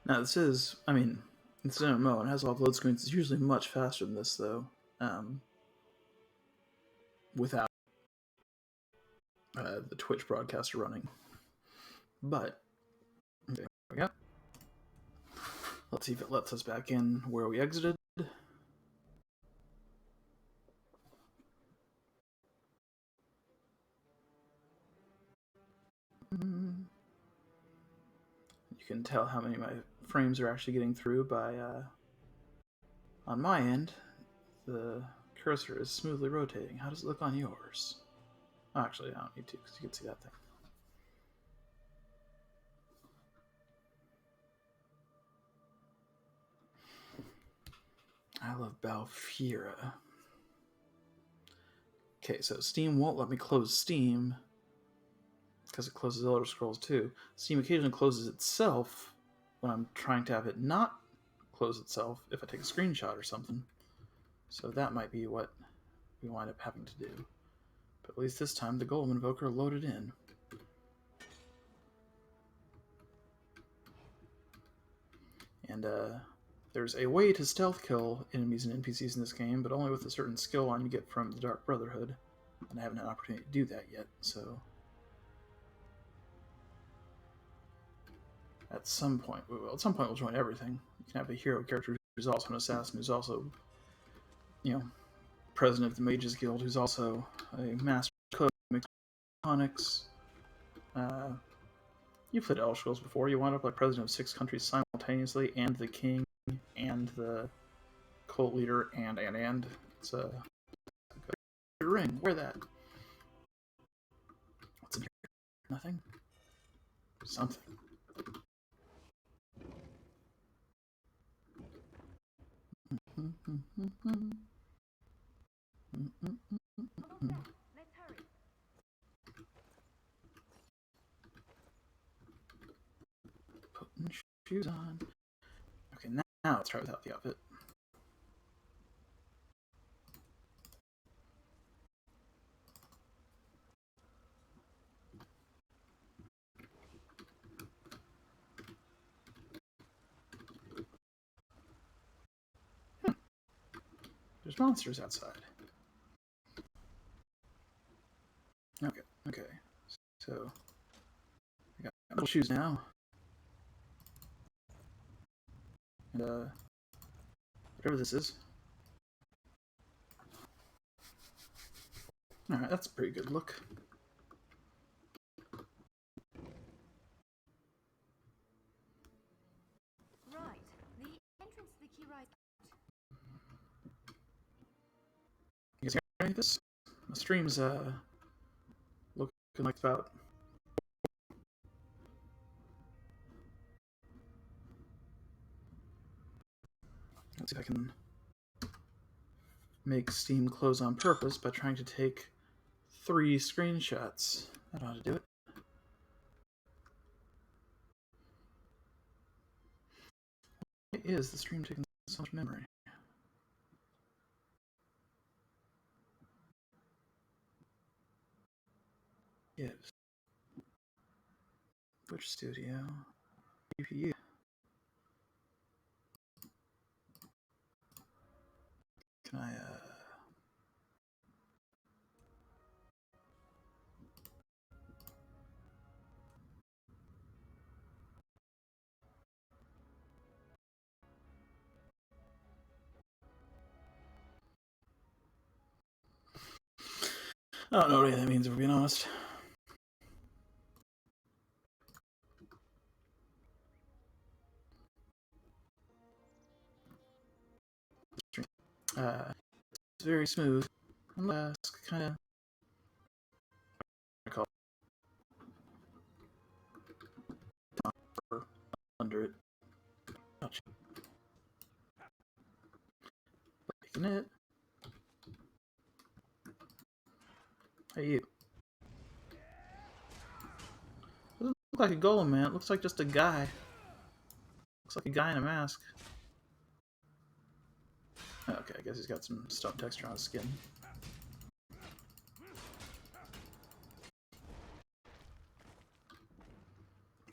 Now this is, I mean, it's an MMO and has a lot of load screens. It's usually much faster than this though, without the Twitch broadcaster running. But okay, we got. Let's see if it lets us back in where we exited. You can tell how many of my frames are actually getting through by, on my end, the cursor is smoothly rotating. How does it look on yours? Oh, actually, I don't need to because you can see that thing. I love Balfira. Okay, so Steam won't let me close Steam because it closes Elder Scrolls 2. Steam occasionally closes itself when I'm trying to have it not close itself if I take a screenshot or something. So that might be what we wind up having to do. But at least this time the Golem Invoker loaded in. And there's a way to stealth kill enemies and NPCs in this game, but only with a certain skill line you get from the Dark Brotherhood. And I haven't had an opportunity to do that yet, so at some point we will. At some point we'll join everything. You can have a hero character who's also an assassin, who's also, you know, president of the Mages Guild, who's also a master cook, mechanics. You've played Elder Scrolls before. You wound up like president of 6 countries simultaneously, and the king, and the cult leader, and. It's a ring. Wear that. What's in here? Nothing? Something. Putting shoes on. Okay, now let's try without the outfit. There's monsters outside. Okay. So, I got little shoes now. And, whatever this is. Alright, that's a pretty good look. Right. The entrance to the key right. You guys hear any of this? My stream's, looking like it's about... Let's see if I can make Steam close on purpose by trying to take 3 screenshots. I don't know how to do it. Why is the stream taking so much memory? Gives. Twitch Studio. GPU. Can I, I don't know what that means, if we're being honest. It's very smooth. Unless, kind of... under it. Making it. Hey, you. Doesn't look like a golem, man. It looks like just a guy. Looks like a guy in a mask. Okay, I guess he's got some stone texture on his skin.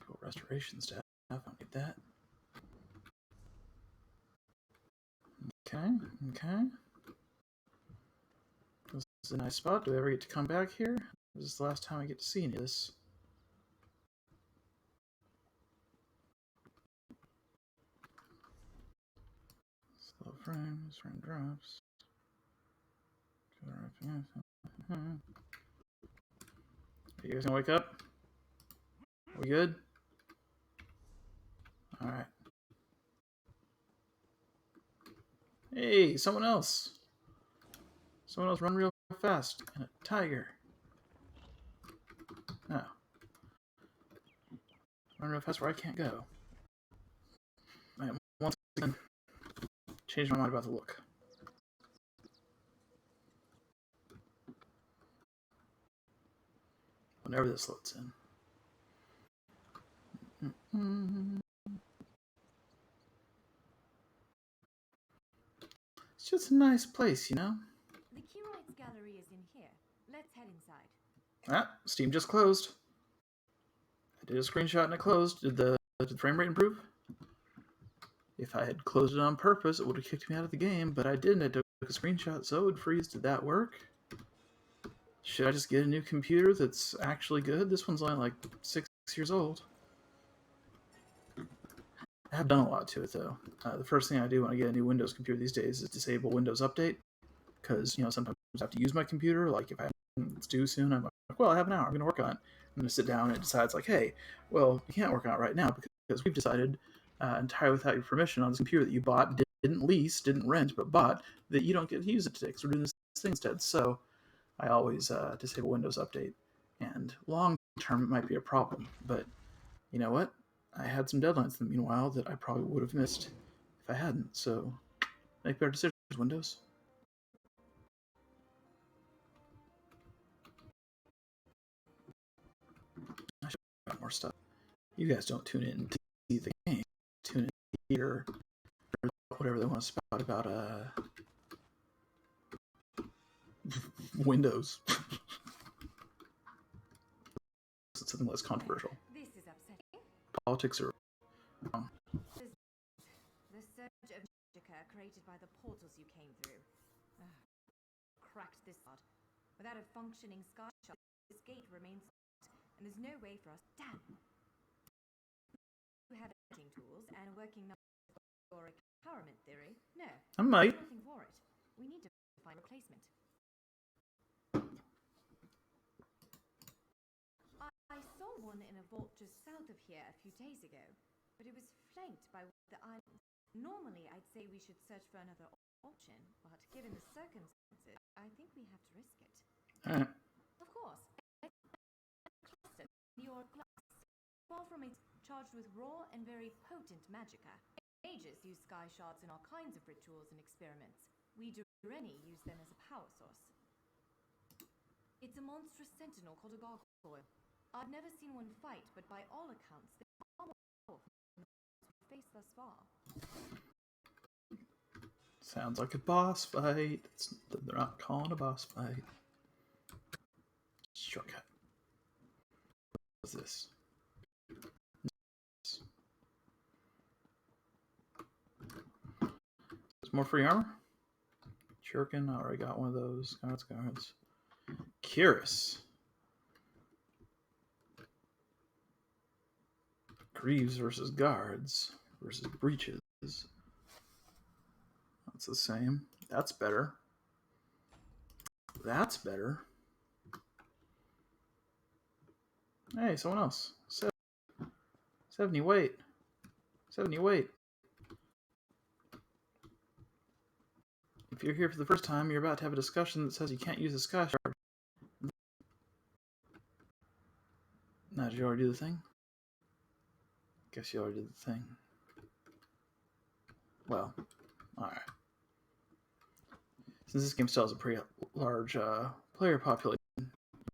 Cool restoration staff. I don't need that. Okay, okay. This is a nice spot. Do I ever get to come back here? This is the last time I get to see any of this. Slow frames, frame drops. Are you guys gonna wake up? We good? Alright. Hey, someone else! Someone else run real fast. And a tiger. Oh. Run real fast where I can't go. I am once again changed my mind about the look. Whenever this loads in. It's just a nice place, you know? The Keyrites gallery is in here. Let's head inside. Ah, Steam just closed. I did a screenshot and it closed. Did the frame rate improve? If I had closed it on purpose, it would have kicked me out of the game, but I didn't. I took a screenshot, so it would freeze. Did that work? Should I just get a new computer that's actually good? This one's only like 6 years old. I have done a lot to it, though. The first thing I do when I get a new Windows computer these days is disable Windows Update, because, you know, sometimes I have to use my computer. Like, if it's due soon, I'm like, well, I have an hour. I'm going to work on it. I'm going to sit down and it decides, like, hey, well, you can't work on it right now because we've decided entirely without your permission on this computer that you bought, didn't lease, didn't rent, but bought, that you don't get to use it today because we're doing this thing instead. So I always disable Windows Update. And long term, it might be a problem. But you know what? I had some deadlines in the meanwhile that I probably would have missed if I hadn't. So make better decisions, Windows. I should have more stuff. You guys don't tune in to see the game. Tune in to hear whatever they want to spout about Windows. It's something less controversial. This is upsetting. Politics are wrong. The surge of magica created by the portals you came through. Cracked this hard. Without a functioning sky shot, this gate remains locked, and there's no way for us. Damn. You have editing tools and working numbers for empowerment theory? No. I might. There's nothing for it. We need to find a replacement. I saw one in a vault just south of here a few days ago, but it was flanked by the islands. Normally, I'd say we should search for another option, but given the circumstances, I think we have to risk it. Alright. Of course. Cluster your glass. Far from it, charged with raw and very potent magicka. Mages use sky shards in all kinds of rituals and experiments. We Dureni use them as a power source. It's a monstrous sentinel called a gargoyle. I've never seen one fight, but by all accounts, they're far more powerful than we've faced thus far. Sounds like a boss fight. They're not calling a boss fight. Shortcut. What's this? There's more free armor? Shuriken, I already got one of those. Guards. Curious. Greaves versus guards versus breaches. That's the same. That's better. That's better. Hey, someone else. 70, wait. 70, wait. If you're here for the first time, you're about to have a discussion that says you can't use the sky shard. Now, did you already do the thing? Guess you already did the thing. Well, alright. Since this game still has a pretty large player population, you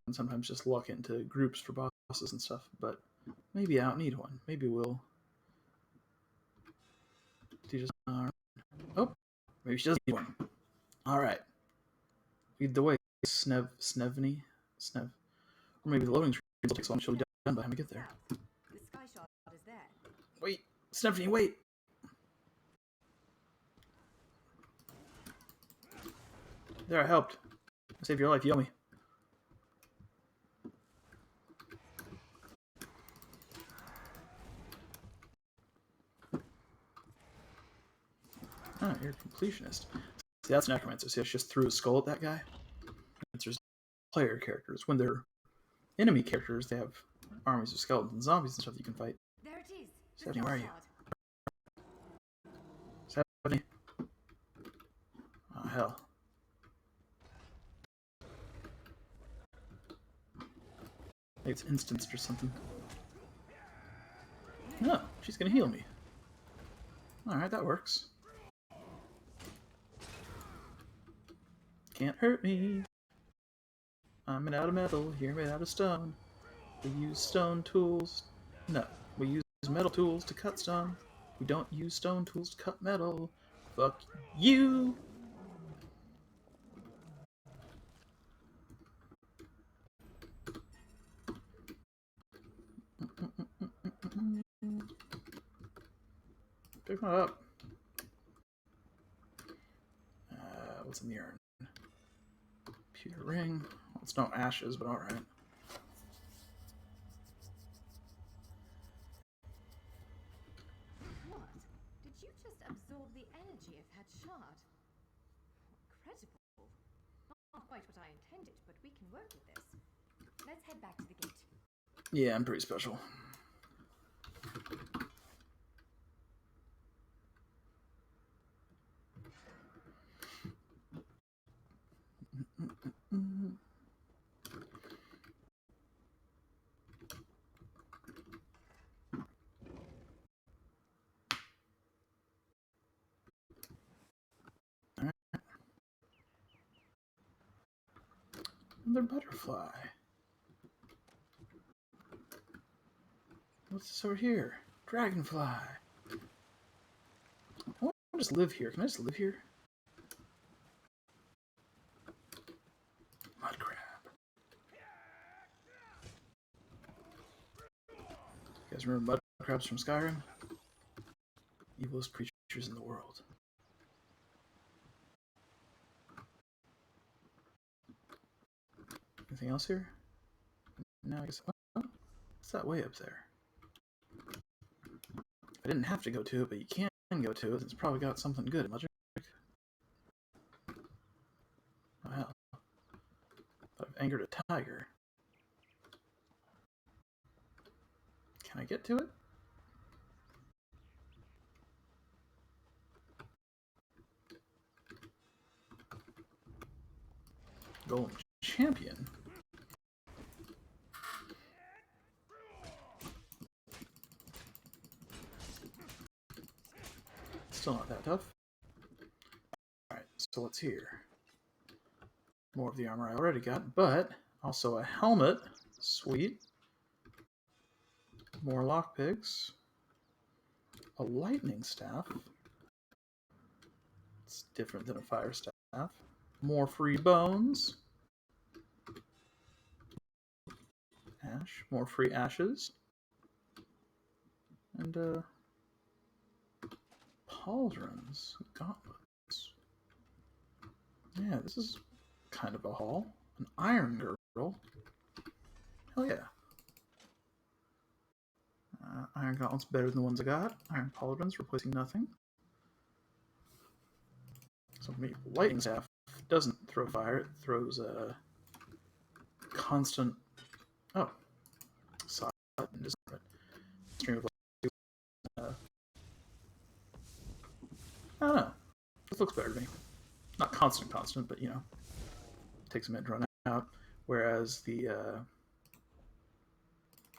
can sometimes just luck into groups for bosses and stuff, but maybe I don't need one. Maybe we'll do just oh, maybe she doesn't need one. Alright. Lead the way, Snevny? Or maybe the loading screen will take so long she'll be done by the time we get there. The sky shard is there. Wait, Snevny, wait! There, I helped. I saved your life. You owe me. Oh, you're a completionist. See, that's Necromancer. See, I just threw a skull at that guy. There's player characters. When they're enemy characters, they have armies of skeletons and zombies and stuff you can fight. There it is. Stephanie, where are you? Stephanie? Oh, hell. Maybe it's instanced or something. No, she's gonna heal me. Alright, that works. Can't hurt me. I'm made out of metal, you're made out of stone. We use stone tools. No, we use metal tools to cut stone. We don't use stone tools to cut metal. Fuck you! Pick that up. What's in the urn? Pewter ring. Well, it's no ashes, but alright. What? Did you just absorb the energy of that shard? Incredible. Not quite what I intended, but we can work with this. Let's head back to the gate. Yeah, I'm pretty special. Another butterfly. What's this over here? Dragonfly. I want to just live here. Can I just live here? Mud crab. You guys remember mud crabs from Skyrim? Evilest creatures in the world. Anything else here? No, I guess. Oh, what's that way up there? I didn't have to go to it, but you can go to it. It's probably got something good. Magic. Oh, hell. But I've angered a tiger. Can I get to it? Golem champion. Still not that tough. Alright, so what's here? More of the armor I already got, but also a helmet. Sweet. More lockpicks. A lightning staff. It's different than a fire staff. More free bones. Ash. More free ashes. And, pauldrons. Gauntlets. Yeah, this is kind of a haul. An iron girdle. Hell yeah. Iron gauntlets better than the ones I got. Iron pauldrons replacing nothing. So for me, lightning staff doesn't throw fire. It throws a constant. Oh, side isn't it? Stream of light. I don't know. This looks better to me. Not constant, but you know, takes a minute to run out. Whereas the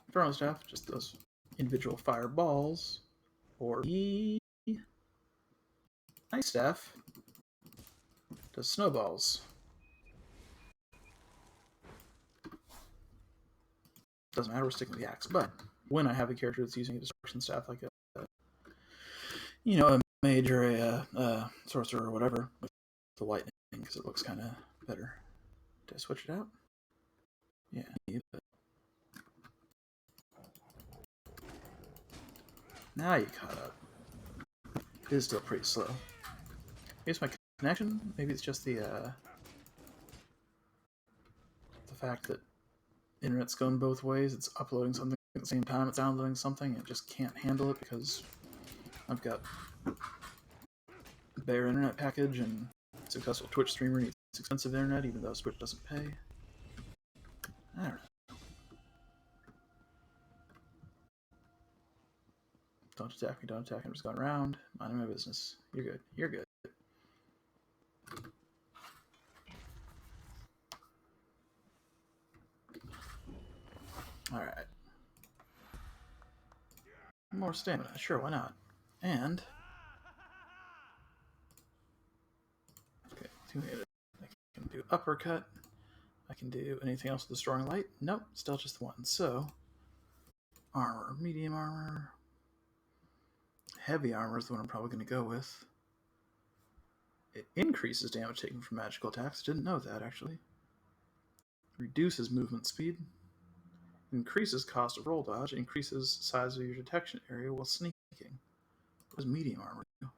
Inferno staff, just those individual fireballs, or the Ice staff does snowballs. Doesn't matter, we're sticking with the axe. But when I have a character that's using a destruction staff, like a, you know, a mage or a sorcerer or whatever, with the lightning, because it looks kind of better. Did I switch it out? Yeah. Now you caught up. It is still pretty slow. Maybe it's my connection. Maybe it's just the fact that internet's going both ways. It's uploading something at the same time it's downloading something. It just can't handle it because I've got a bare internet package, and a successful Twitch streamer needs expensive internet, even though Twitch doesn't pay. I don't know. Don't attack me, don't attack me. I'm just going around, minding my business. You're good. You're good. Alright. More stamina. Sure, why not? And... okay, two-handed. I can do uppercut. I can do anything else with destroying light. Nope, still just the one. So, armor. Medium armor. Heavy armor is the one I'm probably going to go with. It increases damage taken from magical attacks. Didn't know that, actually. Reduces movement speed. Increases cost of roll dodge. Increases size of your detection area while sneaking. What does medium armor do?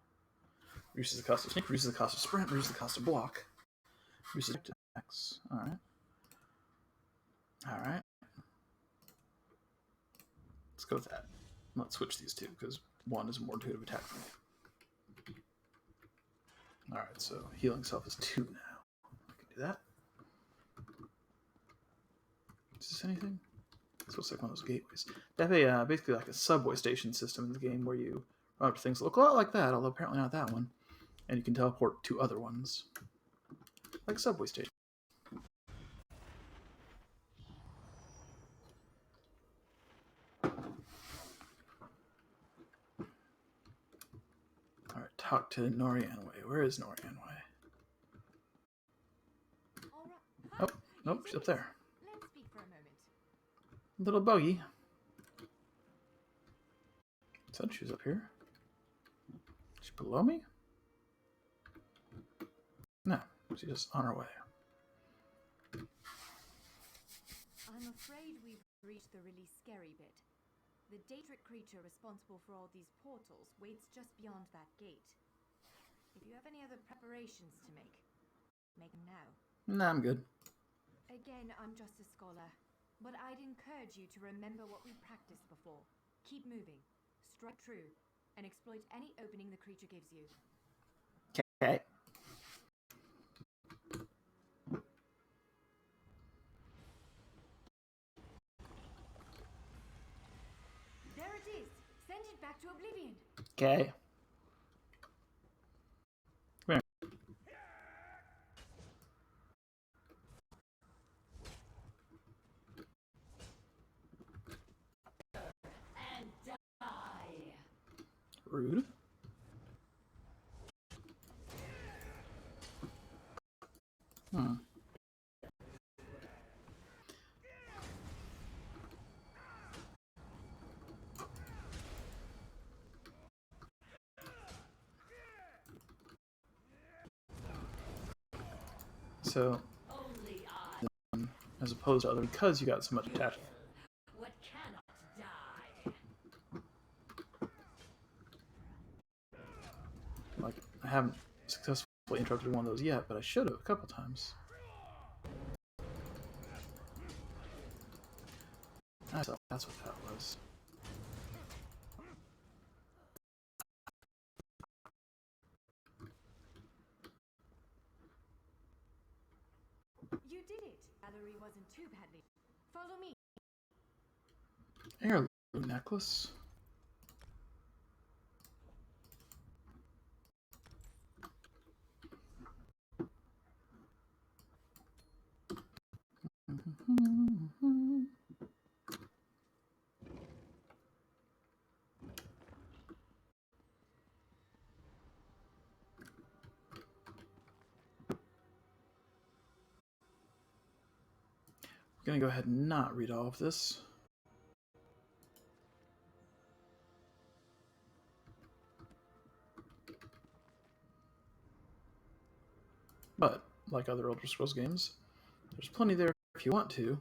Reduces the cost of sneak. Reduces the cost of sprint. Reduces the cost of block. Reduces attacks. Alright. Alright. Let's go with that. Let's switch these two, because one is a more intuitive attack for me. Alright, so healing self is 2 now. I can do that. Is this anything? This looks like one of those gateways. They have a, basically like a subway station system in the game where you run up to things that look a lot like that, although apparently not that one. And you can teleport to other ones. Like subway station. Alright, talk to Norianway. Where is Norianway? Oh, nope, she's up there. Let's speak for a moment. Little buggy. Said she was up here. Is she below me? No, she's just on her way. I'm afraid we've reached the really scary bit. The Daedric creature responsible for all these portals waits just beyond that gate. If you have any other preparations to make them now. Nah, I'm good. Again, I'm just a scholar, but I'd encourage you to remember what we practiced before. Keep moving, strike true, and exploit any opening the creature gives you. Okay. There it is! Send it back to Oblivion! Okay. Come here. And die! Rude. Hmm. So, as opposed to other, because you got so much attachment. What cannot die? Like, I haven't successfully interrupted one of those yet, but I should have a couple times. That's what that was. You did it! Valerie wasn't too badly. Follow me. Heirloom necklace. I'm gonna go ahead and not read all of this. But, like other Elder Scrolls games, there's plenty there if you want to.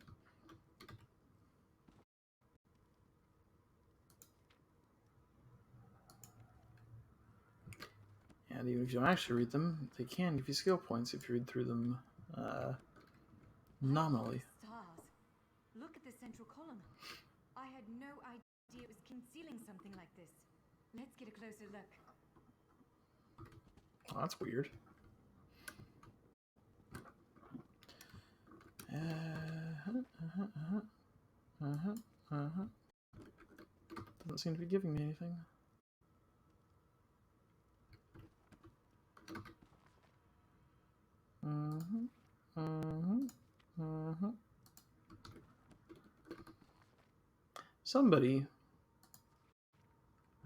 And even if you don't actually read them, they can give you skill points if you read through them nominally. Star central column. I had no idea it was concealing something like this. Let's get a closer look. Oh, that's weird. Doesn't seem to be giving me anything. Somebody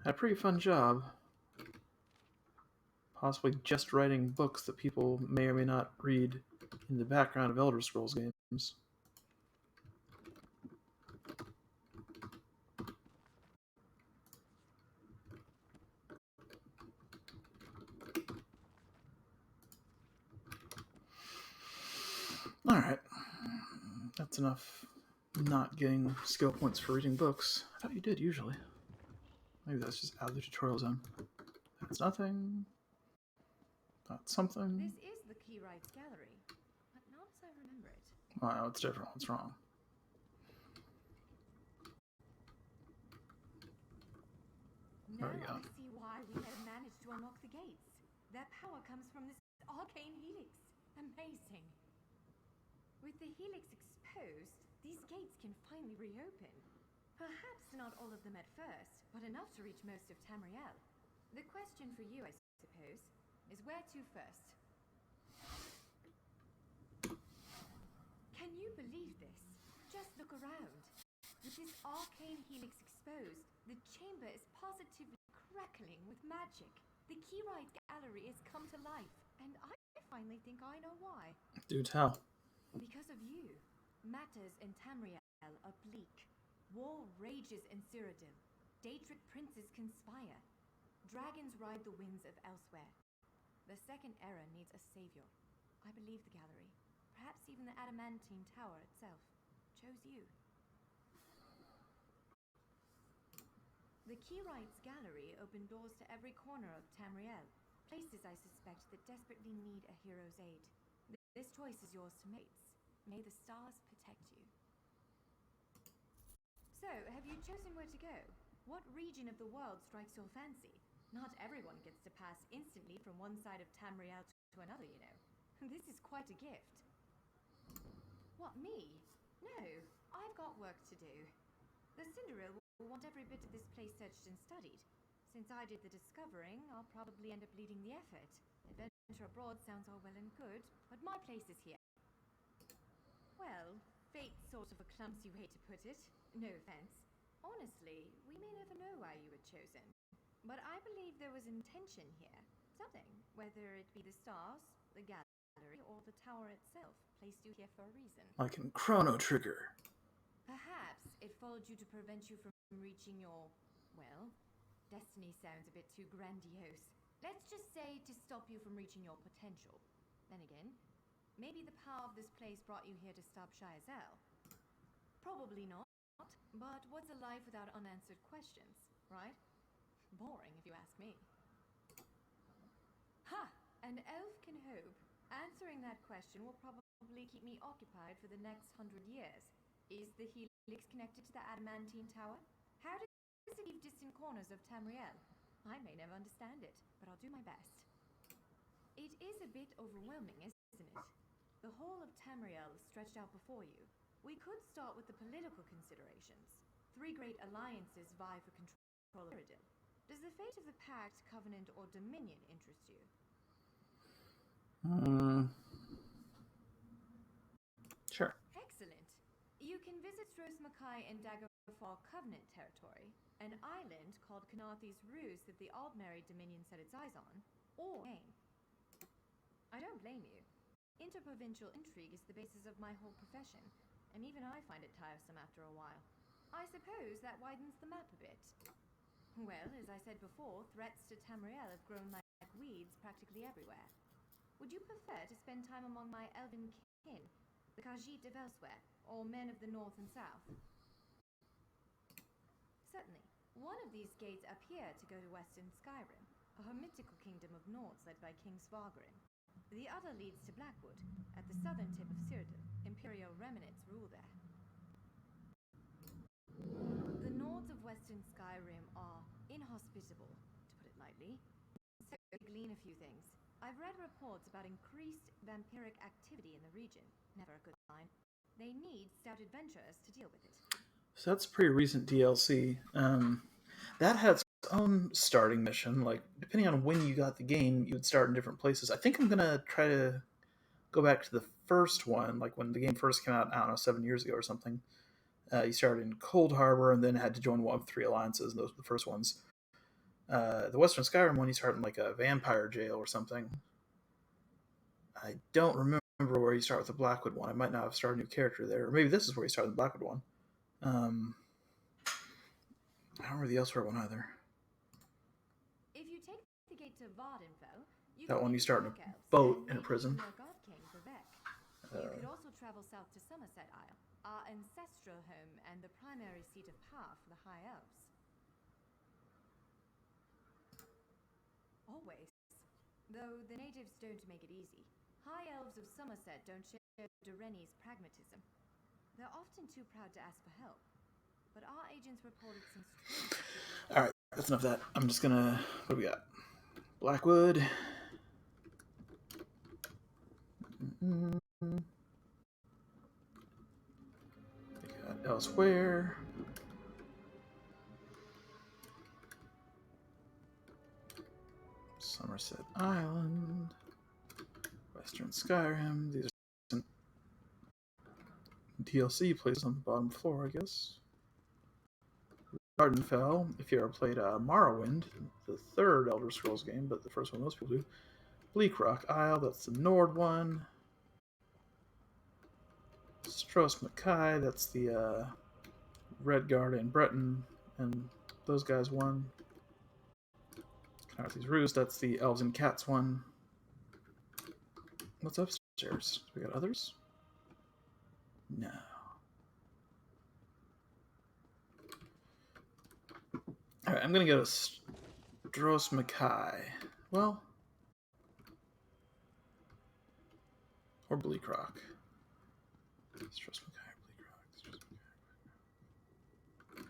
had a pretty fun job, possibly just writing books that people may or may not read in the background of Elder Scrolls games. Alright. That's enough not getting skill points for reading books. I thought you did, usually. Maybe that's just out of the tutorial zone. That's nothing. That's something. This is the Keyrights Gallery, but not as I remember it. Wow, it's different. What's wrong? Now There we go. I see why we had managed to unlock the gates. That power comes from this arcane helix. Amazing. With the helix exposed, these gates can finally reopen. Perhaps not all of them at first, but enough to reach most of Tamriel. The question for you, I suppose, is where to first? Can you believe this? Just look around. With this arcane helix exposed, the chamber is positively crackling with magic. The Keyright Gallery has come to life, and I finally think I know why. Do tell. Because of you. Matters in Tamriel are bleak. War rages in Cyrodiil. Daedric princes conspire. Dragons ride the winds of elsewhere. The Second Era needs a savior. I believe the gallery, perhaps even the Adamantine Tower itself, chose you. The Keyrights Gallery opened doors to every corner of Tamriel, places I suspect that desperately need a hero's aid. This choice is yours to make. May the stars protect you. So, have you chosen where to go? What region of the world strikes your fancy? Not everyone gets to pass instantly from one side of Tamriel to another, you know. This is quite a gift. What, me? No, I've got work to do. The Cinderil will want every bit of this place searched and studied. Since I did the discovering, I'll probably end up leading the effort. Adventure abroad sounds all well and good, but my place is here. Well, fate's sort of a clumsy way to put it. No offense. Honestly, we may never know why you were chosen. But I believe there was intention here. Something, whether it be the stars, the gallery, or the tower itself, placed you here for a reason. Like in Chrono Trigger. Perhaps it followed you to prevent you from reaching your, well, destiny sounds a bit too grandiose. Let's just say to stop you from reaching your potential. Then again, maybe the power of this place brought you here to stop Shayazel. Probably not, but what's a life without unanswered questions, right? Boring, if you ask me. Ha! An elf can hope. Answering that question will probably keep me occupied for the next 100 years. Is the helix connected to the Adamantine Tower? How does it leave distant corners of Tamriel? I may never understand it, but I'll do my best. It is a bit overwhelming, isn't it? The whole of Tamriel is stretched out before you. We could start with the political considerations. 3 great alliances vie for control of Cyrodiil. Does the fate of the Pact, Covenant, or Dominion interest you? Sure. Excellent. You can visit Stros Makai and Daggerfall Covenant territory, an island called Kanathis Ruse that the Aldmeri Dominion set its eyes on, or Maine. I don't blame you. Interprovincial intrigue is the basis of my whole profession, and even I find it tiresome after a while. I suppose that widens the map a bit. Well, as I said before, threats to Tamriel have grown like weeds practically everywhere. Would you prefer to spend time among my elven kin, the Khajiit of elsewhere, or men of the north and south? Certainly. One of these gates appear to go to western Skyrim, a hermitical kingdom of Nords led by King Svargrim. The other leads to Blackwood, at the southern tip of Cyrodiil. Imperial remnants rule there. lords of Western Skyrim are inhospitable, to put it lightly. So, glean a few things. I've read reports about increased vampiric activity in the region. Never a good sign. They need stout adventurers to deal with it. So that's pretty recent DLC. That had its own starting mission. Like, depending on when you got the game, you would start in different places. I think I'm gonna try to go back to the first one, like when the game first came out. I don't know, 7 years ago or something. You started in Cold Harbor and then had to join one of 3 alliances, and those were the first ones. The Western Skyrim one, you start in like a vampire jail or something. I don't remember where you start with the Blackwood one. I might not have started a new character there. Or maybe this is where you started the Blackwood one. I don't remember the Elsewhere one either. If you take the gate to Vardenfell, That one you start in a boat in a prison. You could also travel south to Somerset Isle, our ancestral home and the primary seat of power for the High Elves. Always. Though the natives don't make it easy. High Elves of Somerset don't share Durrani's pragmatism. They're often too proud to ask for help. But our agents reported some strange... Alright, that's enough of that. I'm just gonna... What do we got? Blackwood. We got Elsewhere. Somerset Island. Western Skyrim. These are some DLC places on the bottom floor, I guess. Vardenfell, if you ever played Morrowind, the third Elder Scrolls game, but the first one most people do. Bleakrock Isle, that's the Nord one. Stros Mackay, that's the Redguard and Breton, and those guys won. Knarthy's Roost, that's the Elves and Cats one. What's upstairs? We got others? No. Alright, I'm gonna go to Stros Mackay. Well, or Bleakrock. Stros Mackay, Bleakrock.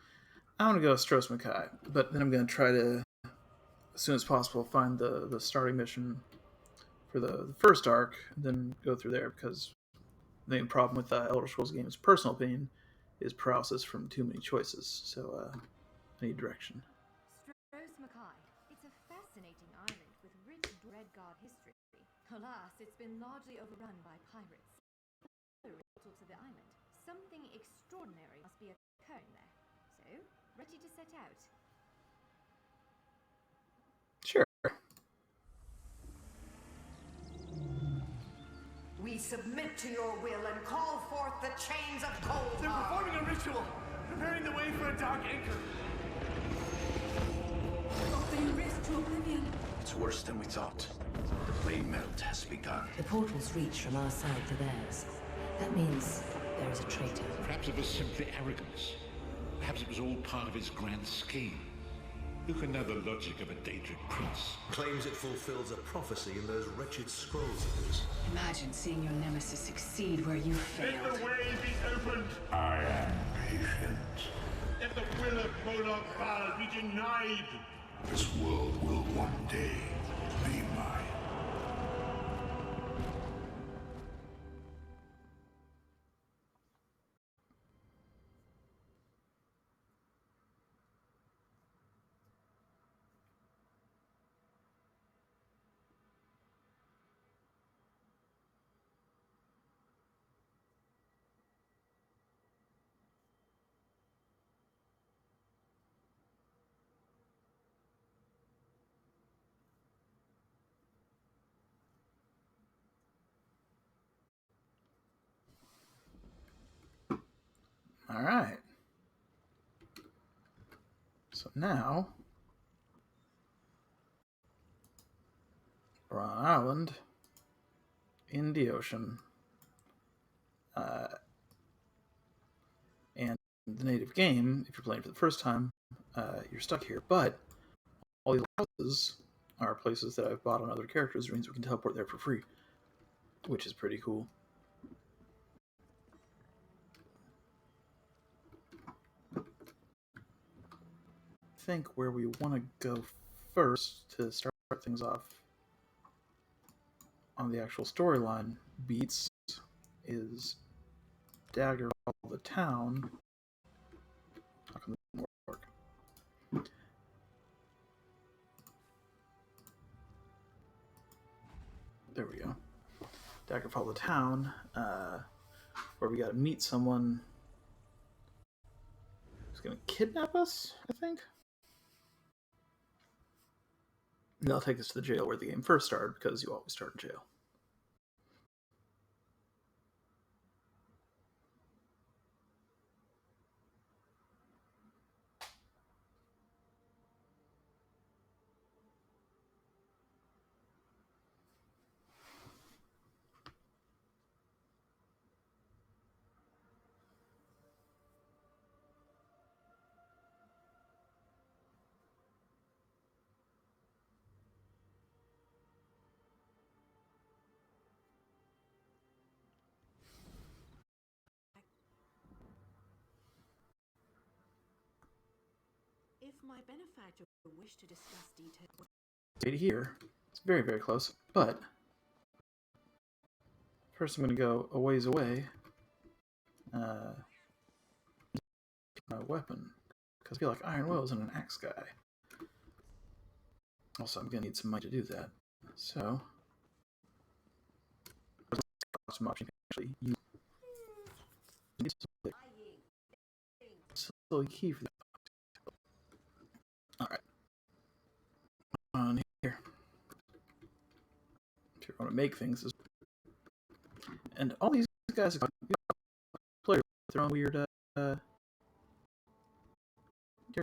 I'm gonna go with Stros Mackay, but then I'm gonna try to, as soon as possible, find the starting mission for the first arc, and then go through there, because the main problem with Elder Scrolls games, personal opinion, is paralysis from too many choices. So I need direction. Stros Mackay. It's a fascinating island with rich Redguard history. Alas, it's been largely overrun by pirates. To the island. Something extraordinary must be occurring there. So, ready to set out? Sure. We submit to your will and call forth the chains of cold. They're performing a ritual, preparing the way for a dark anchor. Offering risk to oblivion. It's worse than we thought. The flame melt has begun. The portals reach from our side to theirs. That means there is a traitor. Perhaps it was simply arrogance. Perhaps it was all part of his grand scheme. Who can know the logic of a Daedric prince? Claims it fulfills a prophecy in those wretched scrolls of his. Imagine seeing your nemesis succeed where you failed. Let the way be opened! I am patient. Let the will of Monarch Val be denied! This world will one day be mine. All right. So now we're on an island in the ocean, and the native game, if you're playing for the first time, you're stuck here. But all these houses are places that I've bought on other characters, which means we can teleport there for free, which is pretty cool. think where we want to go first to start things off on the actual storyline beats is Daggerfall, the town. How come this doesn't work? There we go. Daggerfall, the town, where we got to meet someone who's going to kidnap us, I think. And they'll take us to the jail where the game first started, because you always start in jail. If my benefactor wished to discuss details... Right here. It's very, very close. But first I'm going to go a ways away. My weapon. Because I feel like Iron Will isn't an axe guy. Also, I'm going to need some money to do that. So... some options actually use. Silly key for that. Alright. On here. If you want to make things. And all these guys are players with their own weird character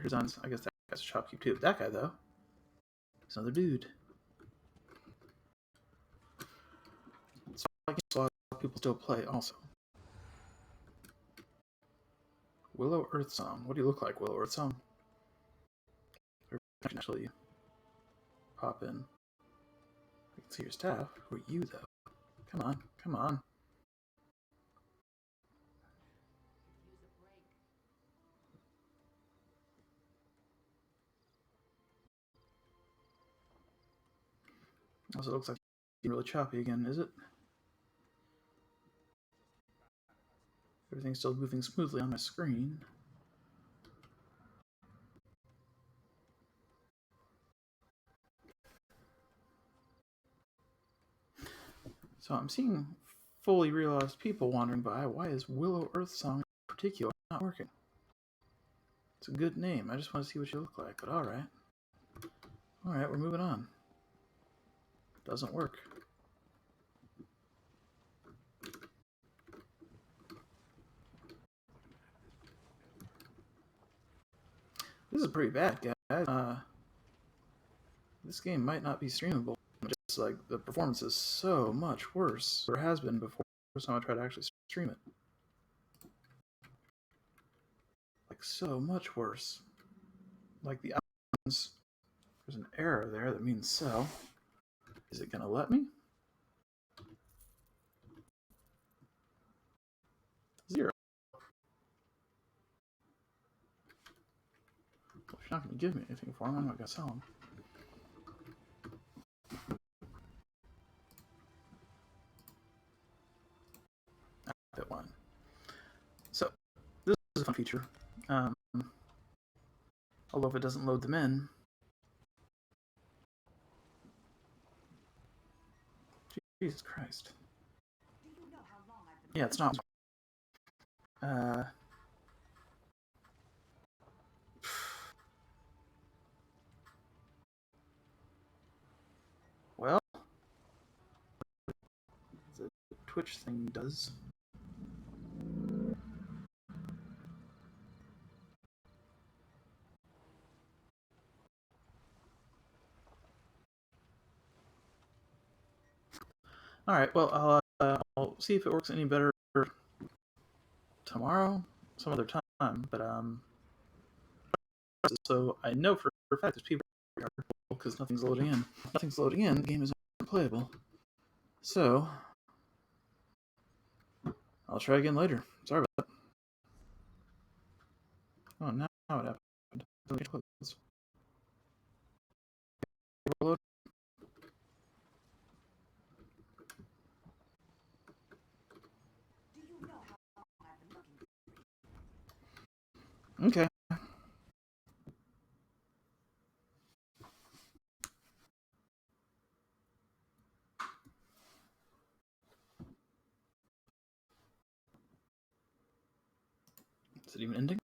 designs. I guess that guy's a shopkeep too. That guy, though, is another dude. So I guess a lot of people still play also. Willow Earthsong. What do you look like, Willow Earthsong? I can actually pop in. I can see your staff. Who are you, though? Come on, come on. Also, it looks like it's really choppy again, is it? Everything's still moving smoothly on my screen. So I'm seeing fully realized people wandering by. Why is Willow Earthsong in particular not working? It's a good name. I just want to see what you look like, but alright. Alright, we're moving on. Doesn't work. This is pretty bad, guys. This game might not be streamable. Just like the performance is so much worse, or has been before. First time I tried to actually stream it. Like so much worse. Like the icons, there's an error there that means sell. Is it gonna let me? 0. Well, if you're not gonna give me anything for them, I'm not gonna sell them. That one. So this is a fun feature. Although if it doesn't load them in, Jesus Christ. Yeah, it's not. Well, the Twitch thing does. All right. Well, I'll see if it works any better tomorrow, some other time. But so I know for a fact there's people because nothing's loading in. Nothing's loading in. The game is unplayable. So I'll try again later. Sorry about that. Oh, now it happened. overload. Okay. Is it even ending?